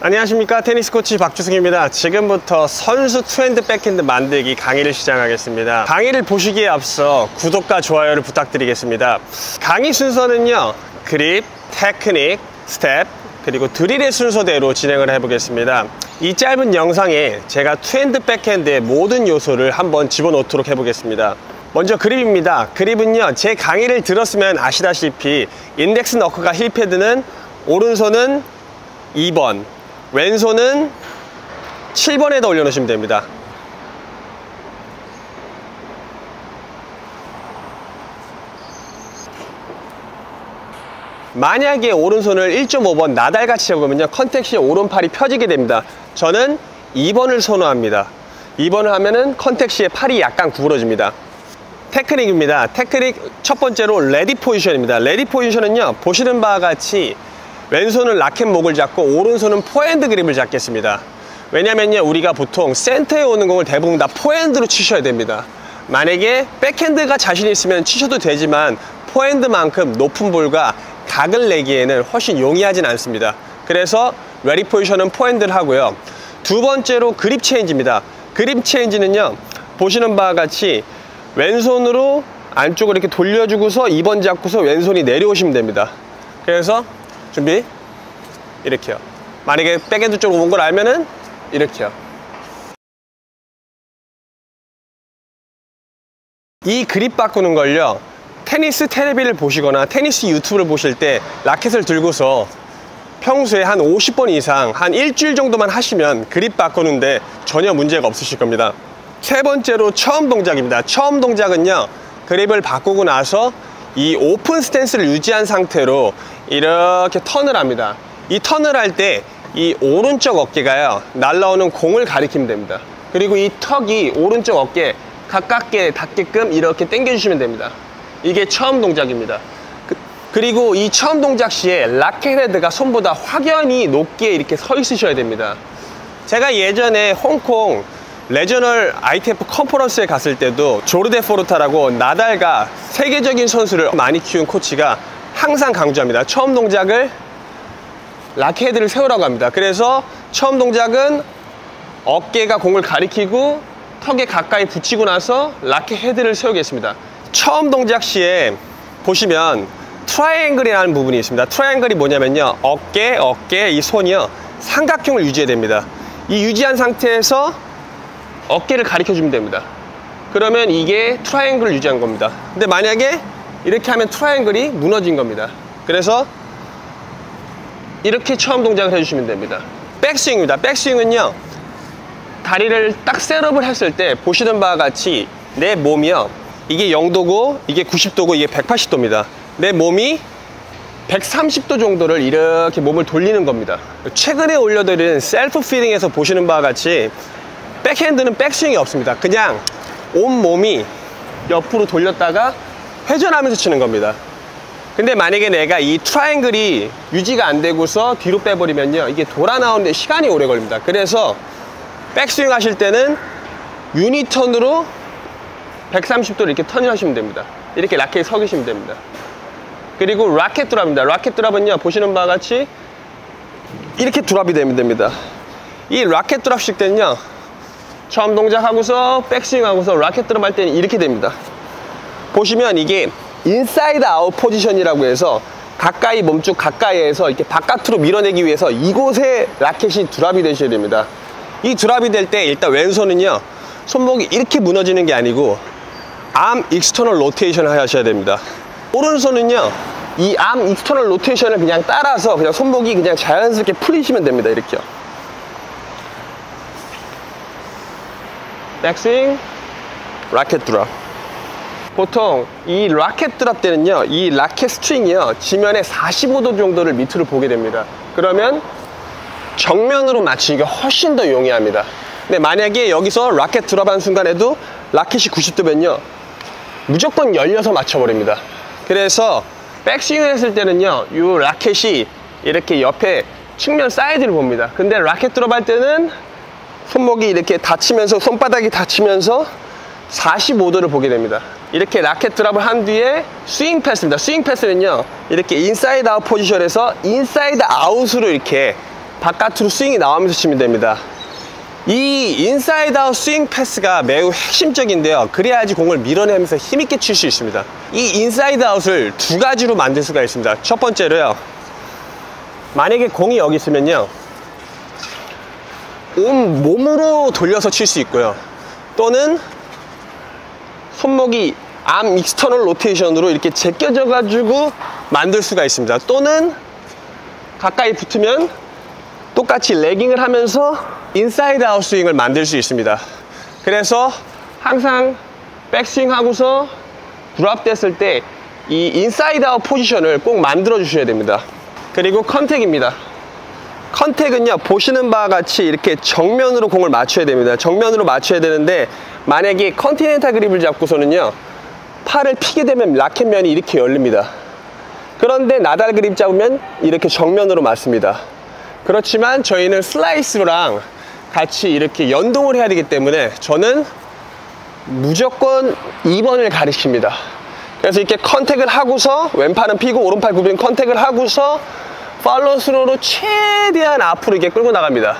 안녕하십니까, 테니스 코치 박주승입니다. 지금부터 선수 투핸드 백핸드 만들기 강의를 시작하겠습니다. 강의를 보시기에 앞서 구독과 좋아요를 부탁드리겠습니다. 강의 순서는요, 그립, 테크닉, 스텝, 그리고 드릴의 순서대로 진행을 해보겠습니다. 이 짧은 영상에 제가 투핸드 백핸드의 모든 요소를 한번 집어넣도록 해보겠습니다. 먼저 그립입니다. 그립은요, 제 강의를 들었으면 아시다시피 인덱스 너크가 힐패드는 오른손은 2번, 왼손은 7번에다 올려놓으시면 됩니다. 만약에 오른손을 1.5번 나달같이 잡으면요, 컨택 시에 오른팔이 펴지게 됩니다. 저는 2번을 선호합니다. 2번을 하면은 컨택 시에 팔이 약간 구부러집니다. 테크닉입니다. 테크닉 첫 번째로 레디 포지션입니다. 레디 포지션은요, 보시는 바와 같이 왼손은 라켓 목을 잡고 오른손은 포핸드 그립을 잡겠습니다. 왜냐면요, 우리가 보통 센터에 오는 공을 대부분 다 포핸드로 치셔야 됩니다. 만약에 백핸드가 자신 있으면 치셔도 되지만 포핸드만큼 높은 볼과 각을 내기에는 훨씬 용이하진 않습니다. 그래서 레디 포지션은 포핸드를 하고요. 두 번째로 그립 체인지입니다. 그립 체인지는요, 보시는 바와 같이 왼손으로 안쪽으로 이렇게 돌려주고서 2번 잡고서 왼손이 내려오시면 됩니다. 그래서 준비, 이렇게요. 만약에 백핸드 쪽으로 온 걸 알면은 이렇게요. 이 그립 바꾸는 걸요, 테니스 텔레비를 보시거나 테니스 유튜브를 보실 때 라켓을 들고서 평소에 한 50번 이상 한 일주일 정도만 하시면 그립 바꾸는데 전혀 문제가 없으실 겁니다. 세 번째로 처음 동작입니다. 처음 동작은요, 그립을 바꾸고 나서 이 오픈 스탠스를 유지한 상태로 이렇게 턴을 합니다. 이 턴을 할 때 이 오른쪽 어깨가요, 날라오는 공을 가리키면 됩니다. 그리고 이 턱이 오른쪽 어깨 가깝게 닿게끔 이렇게 당겨주시면 됩니다. 이게 처음 동작입니다. 그리고 이 처음 동작 시에 라켓 헤드가 손보다 확연히 높게 이렇게 서 있으셔야 됩니다. 제가 예전에 홍콩 레저널 ITF 컨퍼런스에 갔을 때도 조르데 포르타라고 나달과 세계적인 선수를 많이 키운 코치가 항상 강조합니다. 처음 동작을 라켓 헤드를 세우라고 합니다. 그래서 처음 동작은 어깨가 공을 가리키고 턱에 가까이 붙이고 나서 라켓 헤드를 세우겠습니다. 처음 동작 시에 보시면 트라이앵글이라는 부분이 있습니다. 트라이앵글이 뭐냐면요, 어깨, 이 손이요, 삼각형을 유지해야 됩니다. 이 유지한 상태에서 어깨를 가리켜 주면 됩니다. 그러면 이게 트라이앵글을 유지한 겁니다. 근데 만약에 이렇게 하면 트라이앵글이 무너진 겁니다. 그래서 이렇게 처음 동작을 해주시면 됩니다. 백스윙입니다. 백스윙은요, 다리를 딱 셋업을 했을 때 보시는 바와 같이 내 몸이요, 이게 0도고 이게 90도고 이게 180도입니다. 내 몸이 130도 정도를 이렇게 몸을 돌리는 겁니다. 최근에 올려드린 셀프 피딩에서 보시는 바와 같이 백핸드는 백스윙이 없습니다. 그냥 온 몸이 옆으로 돌렸다가 회전하면서 치는 겁니다. 근데 만약에 내가 이 트라이앵글이 유지가 안 되고서 뒤로 빼버리면요, 이게 돌아 나오는데 시간이 오래 걸립니다. 그래서 백스윙 하실 때는 유니턴으로 130도를 이렇게 턴을 하시면 됩니다. 이렇게 라켓에 서 계시면 됩니다. 그리고 라켓 드랍입니다. 라켓 드랍은요, 보시는 바와 같이 이렇게 드랍이 되면 됩니다. 이 라켓 드랍식 때는요, 처음 동작하고서 백스윙 하고서 라켓 드랍 할 때는 이렇게 됩니다. 보시면 이게 인사이드 아웃 포지션이라고 해서 가까이, 몸쪽 가까이에서 이렇게 바깥으로 밀어내기 위해서 이곳에 라켓이 드랍이 되셔야 됩니다. 이 드랍이 될 때 일단 왼손은요, 손목이 이렇게 무너지는 게 아니고 암 익스터널 로테이션을 하셔야 됩니다. 오른손은요, 이 암 익스터널 로테이션을 그냥 따라서 그냥 손목이 그냥 자연스럽게 풀리시면 됩니다. 이렇게요. 백스윙, 라켓 드랍. 보통 이 라켓 드랍 때는요, 이 라켓 스트링이요, 지면에 45도 정도를 밑으로 보게 됩니다. 그러면 정면으로 맞추기가 훨씬 더 용이합니다. 근데 만약에 여기서 라켓 드랍한 순간에도 라켓이 90도면요, 무조건 열려서 맞춰버립니다. 그래서 백스윙을 했을 때는요, 이 라켓이 이렇게 옆에 측면 사이드를 봅니다. 근데 라켓 드랍 할 때는 손목이 이렇게 닫히면서, 손바닥이 닫히면서 45도를 보게 됩니다. 이렇게 라켓 드랍을 한 뒤에 스윙 패스입니다. 스윙 패스는요, 이렇게 인사이드 아웃 포지션에서 인사이드 아웃으로 이렇게 바깥으로 스윙이 나오면서 치면 됩니다. 이 인사이드 아웃 스윙 패스가 매우 핵심적인데요. 그래야지 공을 밀어내면서 힘있게 칠 수 있습니다. 이 인사이드 아웃을 두 가지로 만들 수가 있습니다. 첫 번째로요, 만약에 공이 여기 있으면요, 온 몸으로 돌려서 칠 수 있고요, 또는 손목이 암 익스터널 로테이션으로 이렇게 제껴져 가지고 만들 수가 있습니다. 또는 가까이 붙으면 똑같이 레깅을 하면서 인사이드 아웃 스윙을 만들 수 있습니다. 그래서 항상 백스윙 하고서 드랍 됐을 때 이 인사이드 아웃 포지션을 꼭 만들어 주셔야 됩니다. 그리고 컨택입니다. 컨택은요, 보시는 바와 같이 이렇게 정면으로 공을 맞춰야 됩니다. 정면으로 맞춰야 되는데, 만약에 컨티넨탈 그립을 잡고서는요, 팔을 피게 되면 라켓면이 이렇게 열립니다. 그런데 나달 그립 잡으면 이렇게 정면으로 맞습니다. 그렇지만 저희는 슬라이스랑 같이 이렇게 연동을 해야 되기 때문에 저는 무조건 2번을 가리킵니다. 그래서 이렇게 컨택을 하고서 왼팔은 피고 오른팔 굽힌 컨택을 하고서 팔로우 스로로 최대한 앞으로 이렇게 끌고 나갑니다.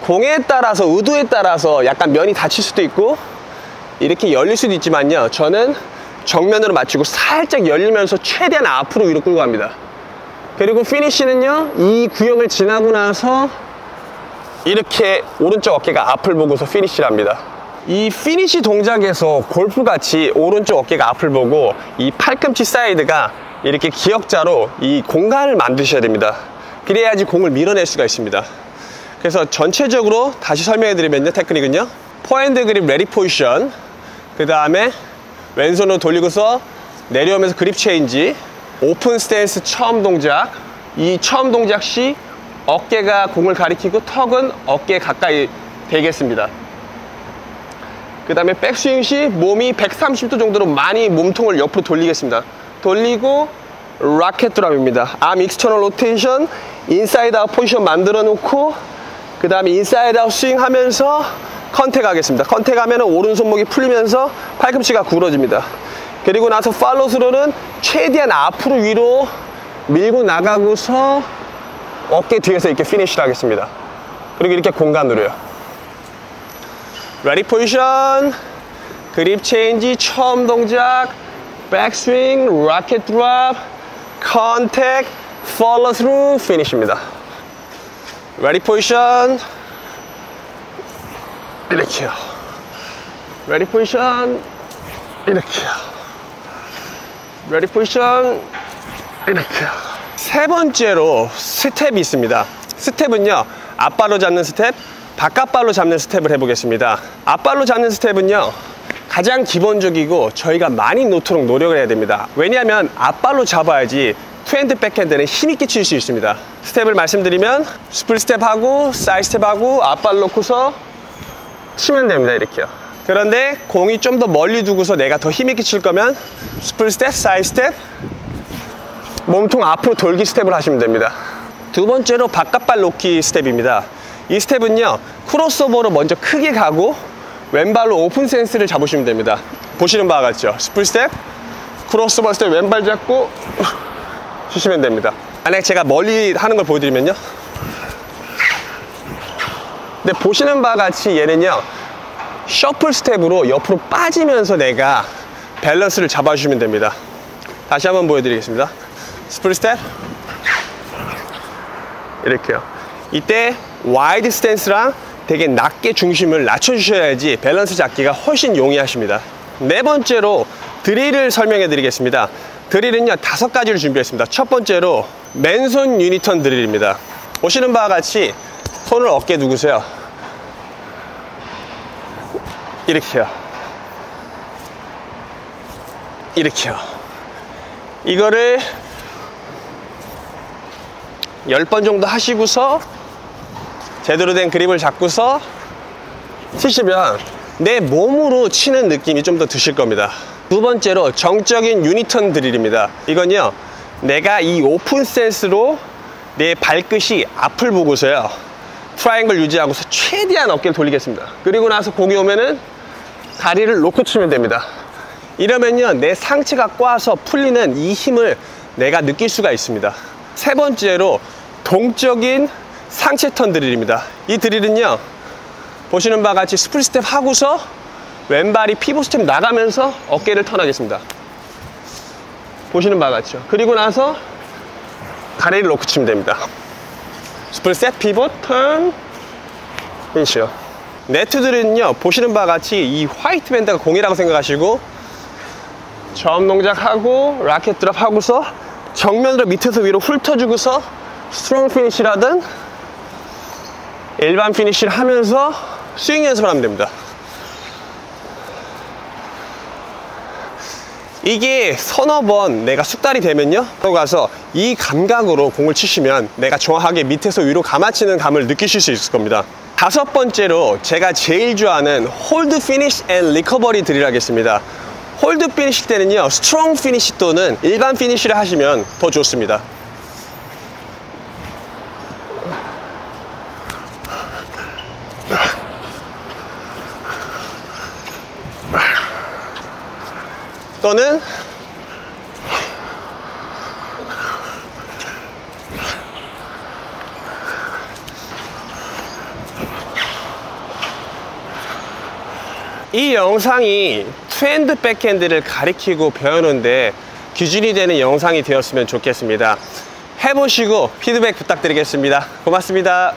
공에 따라서, 의도에 따라서 약간 면이 닫힐 수도 있고 이렇게 열릴 수도 있지만요, 저는 정면으로 맞추고 살짝 열리면서 최대한 앞으로 위로 끌고 갑니다. 그리고 피니쉬는요, 이 구역을 지나고 나서 이렇게 오른쪽 어깨가 앞을 보고서 피니쉬를 합니다. 이 피니쉬 동작에서 골프같이 오른쪽 어깨가 앞을 보고 이 팔꿈치 사이드가 이렇게 기역자로 이 공간을 만드셔야 됩니다. 그래야지 공을 밀어낼 수가 있습니다. 그래서 전체적으로 다시 설명해 드리면요, 테크닉은요, 포핸드 그립 레디 포지션, 그 다음에 왼손으로 돌리고서 내려오면서 그립 체인지, 오픈 스탠스 처음 동작, 이 처음 동작 시 어깨가 공을 가리키고 턱은 어깨에 가까이 대겠습니다. 그 다음에 백스윙 시 몸이 130도 정도로 많이 몸통을 옆으로 돌리겠습니다. 돌리고 라켓 드랍입니다. 암 익스터널 로테이션, 인사이드 아웃 포지션 만들어 놓고 그 다음에 인사이드 아웃 스윙 하면서 컨택 하겠습니다. 컨택 하면 오른손목이 풀리면서 팔꿈치가 구부러집니다. 그리고 나서 팔로우 스로는 최대한 앞으로 위로 밀고 나가고서 어깨 뒤에서 이렇게 피니쉬를 하겠습니다. 그리고 이렇게 공간으로요. 레디 포지션, 그립 체인지 처음 동작, 백스윙, 라켓 드랍, 컨택, 팔로우 스루, 피니쉬입니다. 레디 포지션, 이렇게요. 레디 포지션, 이렇게요. 레디 포지션, 이렇게요. 세 번째로 스텝이 있습니다. 스텝은요, 앞발로 잡는 스텝, 바깥발로 잡는 스텝을 해보겠습니다. 앞발로 잡는 스텝은요, 가장 기본적이고 저희가 많이 놓도록 노력을 해야 됩니다. 왜냐하면 앞발로 잡아야지 투핸드 백핸드는 힘있게 칠 수 있습니다. 스텝을 말씀드리면 스플릿 스텝하고 사이드 스텝하고 앞발 놓고서 치면 됩니다. 이렇게요. 그런데 공이 좀 더 멀리 두고서 내가 더 힘있게 칠 거면 스플릿 스텝, 사이드 스텝, 몸통 앞으로 돌기 스텝을 하시면 됩니다. 두 번째로 바깥발 놓기 스텝입니다. 이 스텝은요, 크로스오버로 먼저 크게 가고 왼발로 오픈 센스를 잡으시면 됩니다. 보시는 바와 같죠? 스플릿 스텝, 크로스오버 스텝 왼발 잡고 치시면 됩니다. 만약에 제가 멀리 하는 걸 보여드리면요, 근데 보시는 바와 같이 얘는요, 셔플 스텝으로 옆으로 빠지면서 내가 밸런스를 잡아주시면 됩니다. 다시 한번 보여드리겠습니다. 스플릿 스텝, 이렇게요. 이때 와이드 스탠스랑 되게 낮게 중심을 낮춰주셔야지 밸런스 잡기가 훨씬 용이하십니다. 네 번째로 드릴을 설명해 드리겠습니다. 드릴은요, 5가지를 준비했습니다. 첫 번째로 맨손 유니턴 드릴입니다. 보시는 바와 같이 손을 어깨에 두고서요, 이렇게요. 이렇게요. 이거를 10번 정도 하시고서 제대로 된 그립을 잡고서 치시면 내 몸으로 치는 느낌이 좀 더 드실 겁니다. 두 번째로 정적인 유니턴 드릴입니다. 이건요, 내가 이 오픈 센스로 내 발끝이 앞을 보고서요, 트라이앵글 유지하고서 최대한 어깨를 돌리겠습니다. 그리고 나서 공이 오면은 다리를 놓고 치면 됩니다. 이러면요, 내 상체가 꽈서 풀리는 이 힘을 내가 느낄 수가 있습니다. 세 번째로 동적인 상체 턴 드릴입니다. 이 드릴은요, 보시는 바와 같이 스플릿 스텝 하고서 왼발이 피봇 스텝 나가면서 어깨를 턴하겠습니다. 보시는 바와 같죠. 그리고 나서 다리를 놓고 치면 됩니다. 스플릿 스텝, 피봇, 턴, 피니시요. 네트들은요, 보시는 바와 같이 이 화이트 밴드가 공이라고 생각하시고 점 동작하고 라켓 드롭 하고서 정면으로 밑에서 위로 훑어주고서 스트롱 피니시라든 일반 피니시를 하면서 스윙 연습을 하면 됩니다. 이게 서너 번 내가 숙달이 되면요, 또 가서 이 감각으로 공을 치시면 내가 정확하게 밑에서 위로 감아치는 감을 느끼실 수 있을 겁니다. 다섯 번째로 제가 제일 좋아하는 홀드 피니시 앤 리커버리 드릴 하겠습니다. 홀드 피니시 때는요, 스트롱 피니시 또는 일반 피니시를 하시면 더 좋습니다. 또는 이 영상이 투핸드 백핸드를 가리키고 배우는데 기준이 되는 영상이 되었으면 좋겠습니다. 해보시고 피드백 부탁드리겠습니다. 고맙습니다.